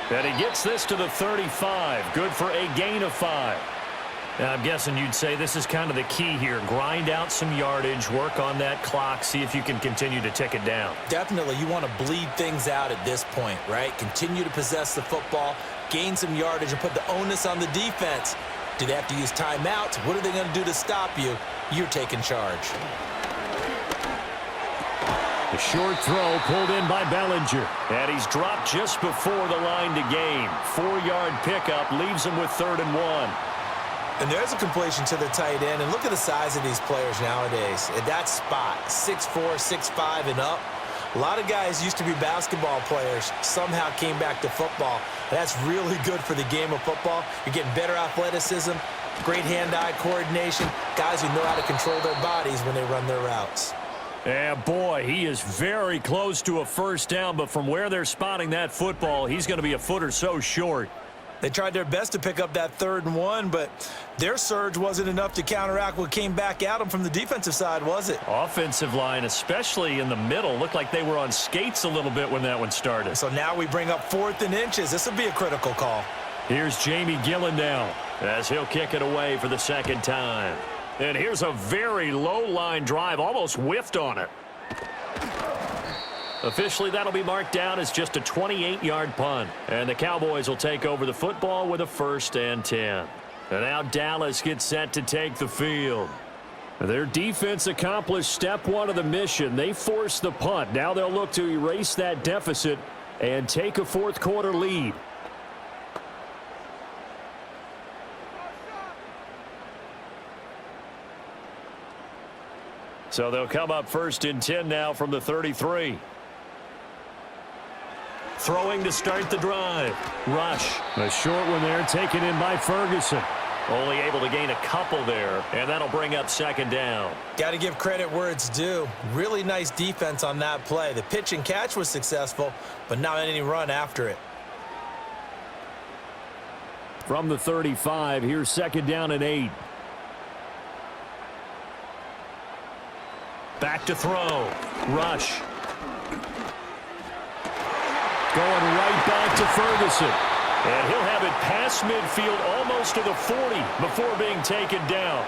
Speaker 2: And he gets this to the 35. Good for a gain of 5. Now, I'm guessing you'd say this is kind of the key here. Grind out some yardage, work on that clock, see if you can continue to tick it down.
Speaker 3: Definitely, you want to bleed things out at this point, right? Continue to possess the football, gain some yardage, and put the onus on the defense. Do they have to use timeouts? What are they going to do to stop you? You're taking charge.
Speaker 2: The short throw pulled in by Bellinger. And he's dropped just before the line to gain. 4-yard pickup leaves him with 3rd and 1.
Speaker 3: And there's a completion to the tight end. And look at the size of these players nowadays. At that spot, 6'4", 6'5", and up. A lot of guys used to be basketball players, somehow came back to football. That's really good for the game of football. You're getting better athleticism, great hand-eye coordination, guys who know how to control their bodies when they run their routes.
Speaker 2: Yeah, boy, he is very close to a first down, but from where they're spotting that football, he's going to be a foot or so short.
Speaker 3: They tried their best to pick up that 3rd and 1, but their surge wasn't enough to counteract what came back at them from the defensive side, was it?
Speaker 2: Offensive line, especially in the middle, looked like they were on skates a little bit when that one started.
Speaker 3: So now we bring up 4th and inches. This will be a critical call.
Speaker 2: Here's Jamie Gillen now as he'll kick it away for the 2nd time. And here's a very low line drive, almost whiffed on it. Officially, that'll be marked down as just a 28-yard punt. And the Cowboys will take over the football with a 1st and 10. And now Dallas gets set to take the field. Their defense accomplished step 1 of the mission. They forced the punt. Now they'll look to erase that deficit and take a 4th quarter lead. So they'll come up 1st and 10 now from the 33. Throwing to start the drive. Rush. A short one there taken in by Ferguson. Only able to gain a couple there, and that'll bring up 2nd down.
Speaker 3: Got to give credit where it's due. Really nice defense on that play. The pitch and catch was successful, but not any run after it.
Speaker 2: From the 35, here's 2nd down and 8. Back to throw. Rush. Going right back to Ferguson. And he'll have it past midfield almost to the 40 before being taken down.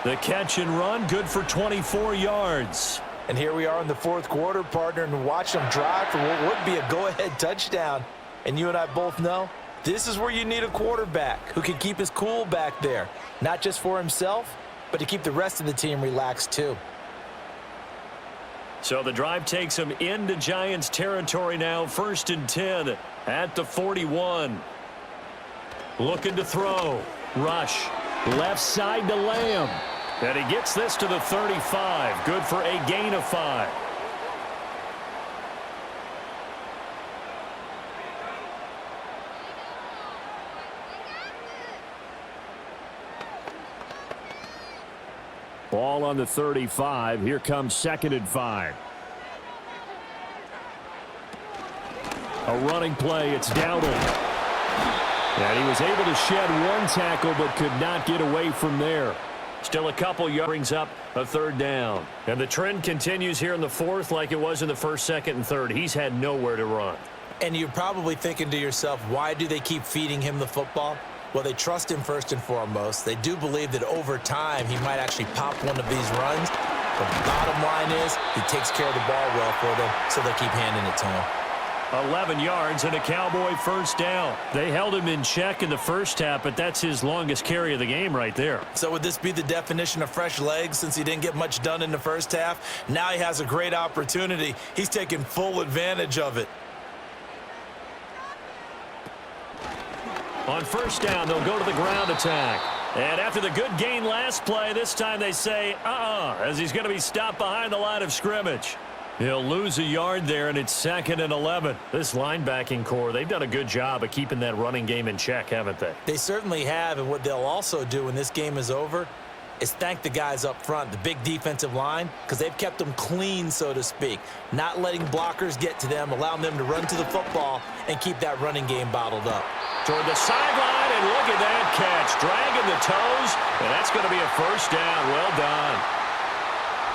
Speaker 2: The catch and run, good for 24 yards.
Speaker 3: And here we are in the fourth quarter, partner, and watch them drive for what would be a go-ahead touchdown. And you and I both know this is where you need a quarterback who can keep his cool back there, not just for himself, but to keep the rest of the team relaxed too.
Speaker 2: So the drive takes him into Giants territory now, 1st and 10 at the 41. Looking to throw. Rush. Left side to Lamb. And he gets this to the 35. Good for a gain of 5. Ball on the 35. Here comes 2nd and 5. A running play. It's Dowdle. And he was able to shed one tackle but could not get away from there. Still a couple yards, brings up a 3rd down. And the trend continues here in the 4th like it was in the 1st, 2nd, and 3rd. He's had nowhere to run.
Speaker 3: And you're probably thinking to yourself, why do they keep feeding him the football? Well, they trust him first and foremost. They do believe that over time he might actually pop one of these runs. But the bottom line is he takes care of the ball well for them, so they keep handing it to him.
Speaker 2: 11 yards and a Cowboy 1st down. They held him in check in the 1st half, but that's his longest carry of the game right there.
Speaker 3: So would this be the definition of fresh legs since he didn't get much done in the 1st half? Now he has a great opportunity. He's taking full advantage of it.
Speaker 2: On 1st down, they'll go to the ground attack. And after the good gain last play, this time they say, as he's going to be stopped behind the line of scrimmage. He'll lose a yard there, and it's 2nd and 11. This linebacking core, they've done a good job of keeping that running game in check, haven't they?
Speaker 3: They certainly have, and what they'll also do when this game is over is thank the guys up front, the big defensive line, because they've kept them clean, so to speak, not letting blockers get to them, allowing them to run to the football and keep that running game bottled up.
Speaker 2: Toward the sideline, and look at that catch. Dragging the toes, and that's going to be a 1st down. Well done.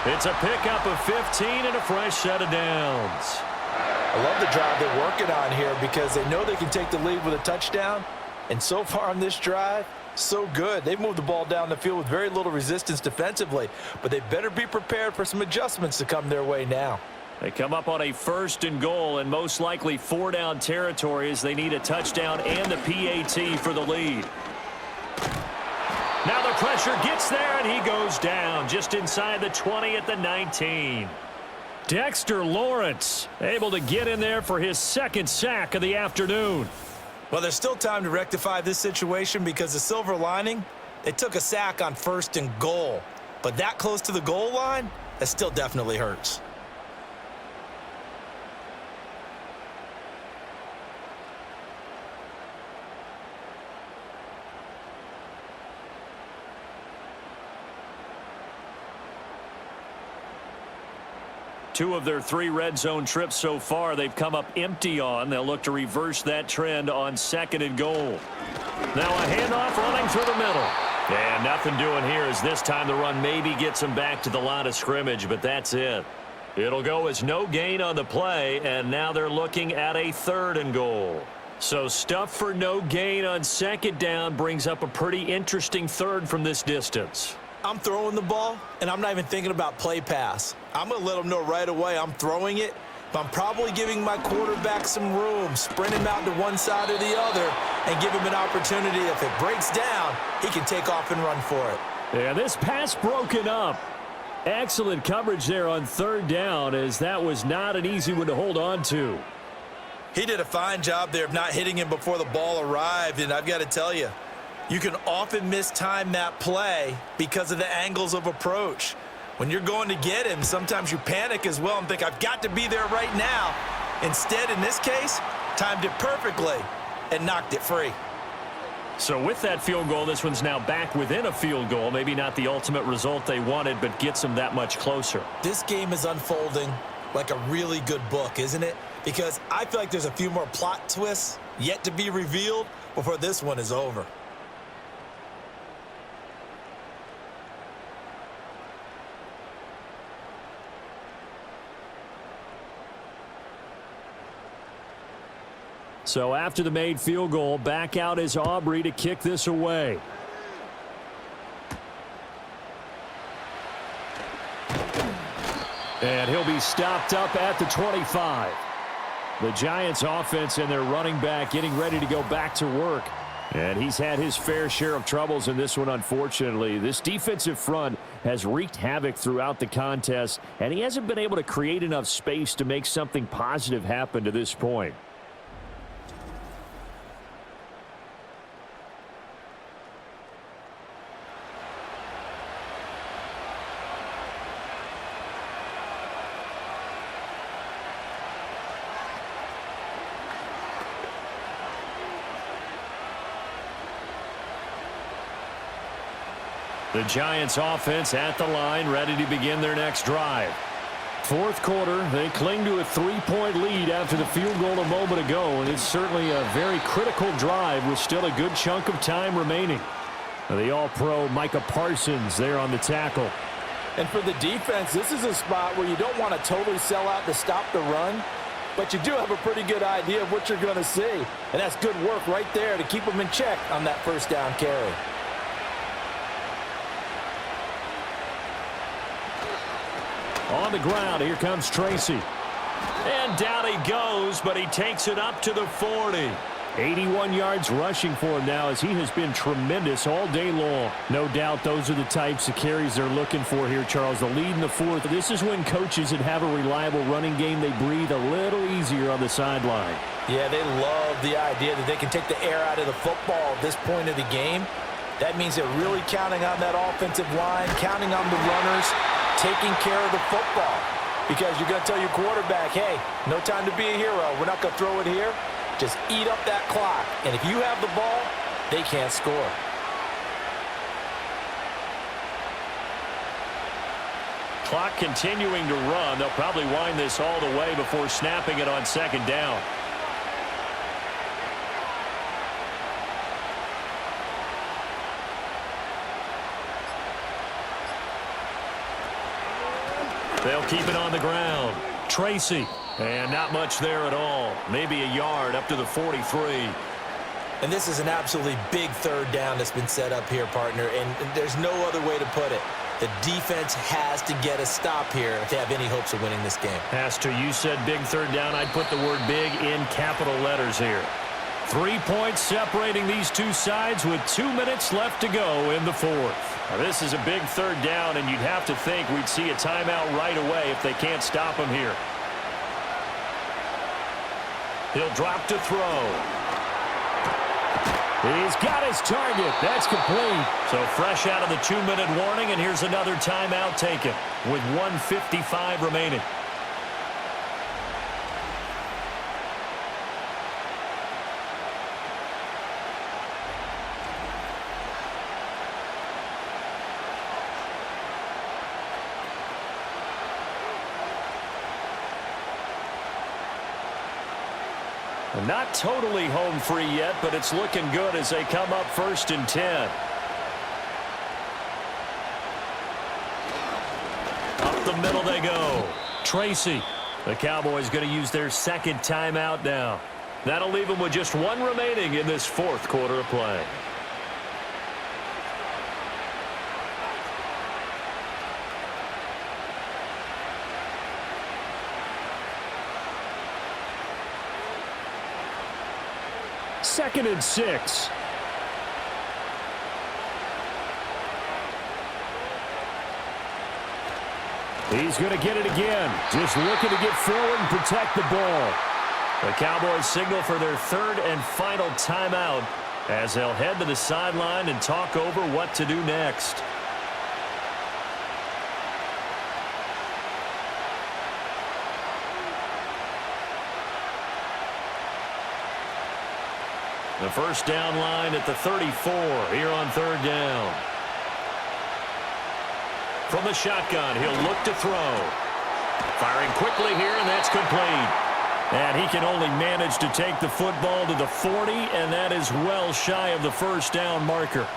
Speaker 2: It's a pickup of 15 and a fresh set of downs.
Speaker 3: I love the drive they're working on here because they know they can take the lead with a touchdown. And so far on this drive, so good. They've moved the ball down the field with very little resistance defensively, but they better be prepared for some adjustments to come their way now.
Speaker 2: They come up on a 1st and goal and most likely 4-down territory as they need a touchdown and the PAT for the lead. Now the pressure gets there, and he goes down just inside the 20 at the 19. Dexter Lawrence able to get in there for his 2nd sack of the afternoon.
Speaker 3: Well, there's still time to rectify this situation because the silver lining, they took a sack on 1st and goal. But that close to the goal line, that still definitely hurts.
Speaker 2: Two of their 3 red zone trips so far, they've come up empty on. They'll look to reverse that trend on 2nd and goal. Now a handoff running through the middle. And nothing doing here as this time the run maybe gets them back to the line of scrimmage, but that's it. It'll go as no gain on the play, and now they're looking at a 3rd and goal. So stuff for no gain on 2nd down brings up a pretty interesting 3rd from this distance.
Speaker 3: I'm throwing the ball, and I'm not even thinking about play pass. I'm going to let them know right away I'm throwing it, but I'm probably giving my quarterback some room, sprint him out to one side or the other, and give him an opportunity. If it breaks down, he can take off and run for it.
Speaker 2: Yeah, this pass broken up. Excellent coverage there on 3rd down, as that was not an easy one to hold on to.
Speaker 3: He did a fine job there of not hitting him before the ball arrived, and I've got to tell you, you can often mistime that play because of the angles of approach. When you're going to get him, sometimes you panic as well and think, I've got to be there right now. Instead, in this case, timed it perfectly and knocked it free.
Speaker 2: So with that field goal, this one's now back within a field goal. Maybe not the ultimate result they wanted, but gets them that much closer.
Speaker 3: This game is unfolding like a really good book, isn't it? Because I feel like there's a few more plot twists yet to be revealed before this one is over.
Speaker 2: So after the made field goal, back out is Aubrey to kick this away. And he'll be stopped up at the 25. The Giants offense and their running back getting ready to go back to work. And he's had his fair share of troubles in this one, unfortunately. This defensive front has wreaked havoc throughout the contest, and he hasn't been able to create enough space to make something positive happen to this point. The Giants offense at the line, ready to begin their next drive. Fourth quarter, they cling to a 3-point lead after the field goal a moment ago, and it's certainly a very critical drive with still a good chunk of time remaining. The All-Pro Micah Parsons there on the tackle.
Speaker 3: And for the defense, this is a spot where you don't want to totally sell out to stop the run, but you do have a pretty good idea of what you're going to see. And that's good work right there to keep them in check on that first down carry.
Speaker 2: On the ground, here comes Tracy. And down he goes, but he takes it up to the 40. 81 yards rushing for him now as he has been tremendous all day long. No doubt those are the types of carries they're looking for here, Charles. The lead in the fourth. This is when coaches that have a reliable running game, they breathe a little easier on the sideline.
Speaker 3: Yeah, they love the idea that they can take the air out of the football at this point of the game. That means they're really counting on that offensive line, counting on the runners, taking care of the football, because you're going to tell your quarterback, hey, no time to be a hero. We're not going to throw it here. Just eat up that clock. And if you have the ball, they can't score.
Speaker 2: Clock continuing to run. They'll probably wind this all the way before snapping it on second down. They'll keep it on the ground. Tracy. And not much there at all. Maybe a yard up to the 43.
Speaker 3: And this is an absolutely big third down that's been set up here, partner. And there's no other way to put it. The defense has to get a stop here if they have any hopes of winning this game.
Speaker 2: Has to. You said big third down. I'd put the word big in capital letters here. 3 points separating these two sides with 2 minutes left to go in the fourth. Now, this is a big third down, and you'd have to think we'd see a timeout right away if they can't stop him here. He'll drop to throw. He's got his target. That's complete. So fresh out of the 2-minute warning, and here's another timeout taken with 1:55 remaining. Not totally home free yet, but it's looking good as they come up 1st and 10. Up the middle they go. Tracy. The Cowboys going to use their second timeout now. That'll leave them with just 1 remaining in this fourth quarter of play. Second and 6. He's going to get it again. Just looking to get forward and protect the ball. The Cowboys signal for their third and final timeout as they'll head to the sideline and talk over what to do next. The first down line at the 34 here on third down. From the shotgun, he'll look to throw. Firing quickly here, and that's complete. And he can only manage to take the football to the 40, and that is well shy of the first down marker.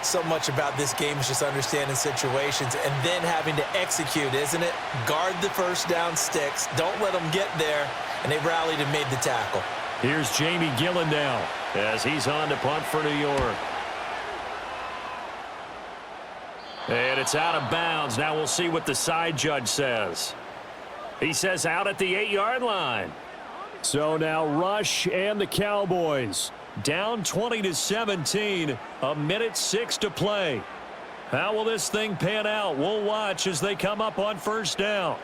Speaker 3: So much about this game is just understanding situations and then having to execute, isn't it? Guard the first down sticks. Don't let them get there, and they rallied and made the tackle.
Speaker 2: Here's Jamie Gillen now as he's on to punt for New York. And it's out of bounds. Now we'll see what the side judge says. He says out at the 8-yard line. So now Rush and the Cowboys down 20-17, 1:06 to play. How will this thing pan out? We'll watch as they come up on first down.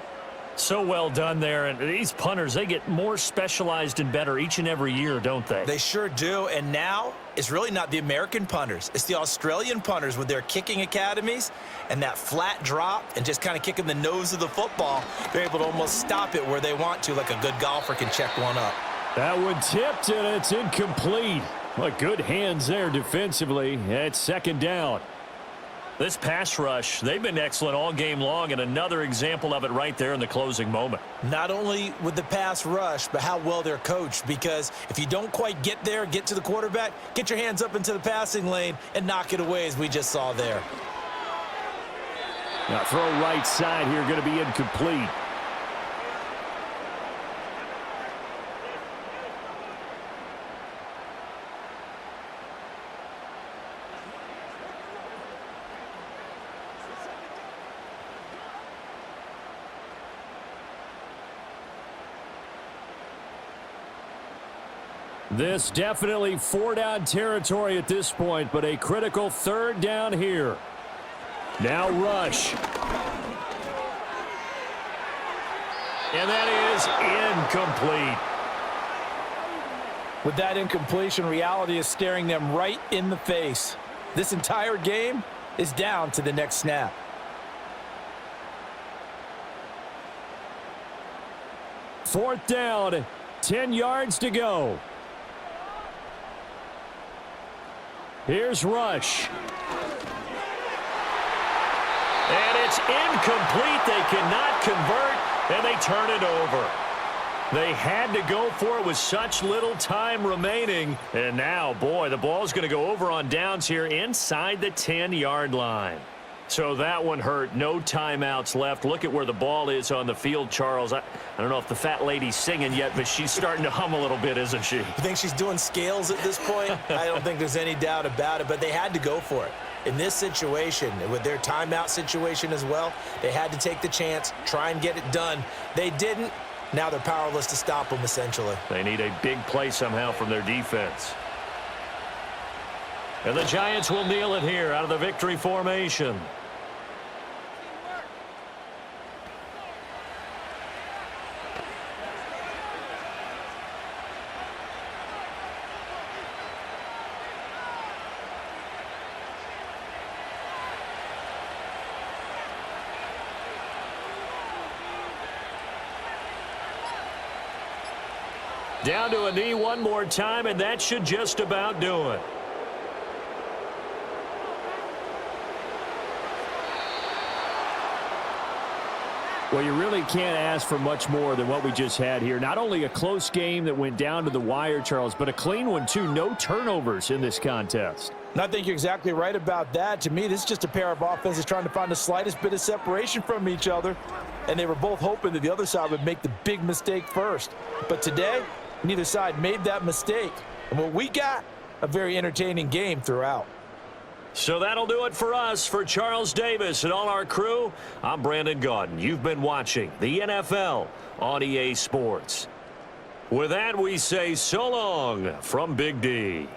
Speaker 2: So well done there. And these punters, they get more specialized and better each and every year, don't they?
Speaker 3: They sure do. And now it's really not the American punters. It's the Australian punters with their kicking academies and that flat drop and just kind of kicking the nose of the football. They're able to almost stop it where they want to, like a good golfer can check one up.
Speaker 2: That one tipped, and it's incomplete. Well, good hands there defensively. It's second down. This pass rush, they've been excellent all game long, and another example of it right there in the closing moment.
Speaker 3: Not only with the pass rush, but how well they're coached, because if you don't quite get there, get to the quarterback, get your hands up into the passing lane and knock it away as we just saw there.
Speaker 2: Now throw right side here, going to be incomplete. This definitely 4-down territory at this point, but a critical 3rd down here. Now Rush. And that is incomplete.
Speaker 3: With that incompletion, reality is staring them right in the face. This entire game is down to the next snap.
Speaker 2: Fourth down, 10 yards to go. Here's Rush. And it's incomplete. They cannot convert, and they turn it over. They had to go for it with such little time remaining. And now, boy, the ball's going to go over on downs here inside the 10-yard line. So that one hurt. No timeouts left. Look at where the ball is on the field, Charles. I don't know if the fat lady's singing yet, but she's starting to hum a little bit, isn't she?
Speaker 3: You think she's doing scales at this point? I don't think there's any doubt about it, but they had to go for it. In this situation, with their timeout situation as well, they had to take the chance, try and get it done. They didn't. Now they're powerless to stop them, essentially.
Speaker 2: They need a big play somehow from their defense. And the Giants will kneel it here out of the victory formation. Down to a knee one more time, and that should just about do it. Well, you really can't ask for much more than what we just had here. Not only a close game that went down to the wire, Charles, but a clean one, too. No turnovers in this contest.
Speaker 3: And I think you're exactly right about that. To me, this is just a pair of offenses trying to find the slightest bit of separation from each other, and they were both hoping that the other side would make the big mistake first. But today, neither side made that mistake. And what we got, a very entertaining game throughout.
Speaker 2: So that'll do it for us. For Charles Davis and all our crew, I'm Brandon Gaudin. You've been watching the NFL on EA Sports. With that, we say so long from Big D.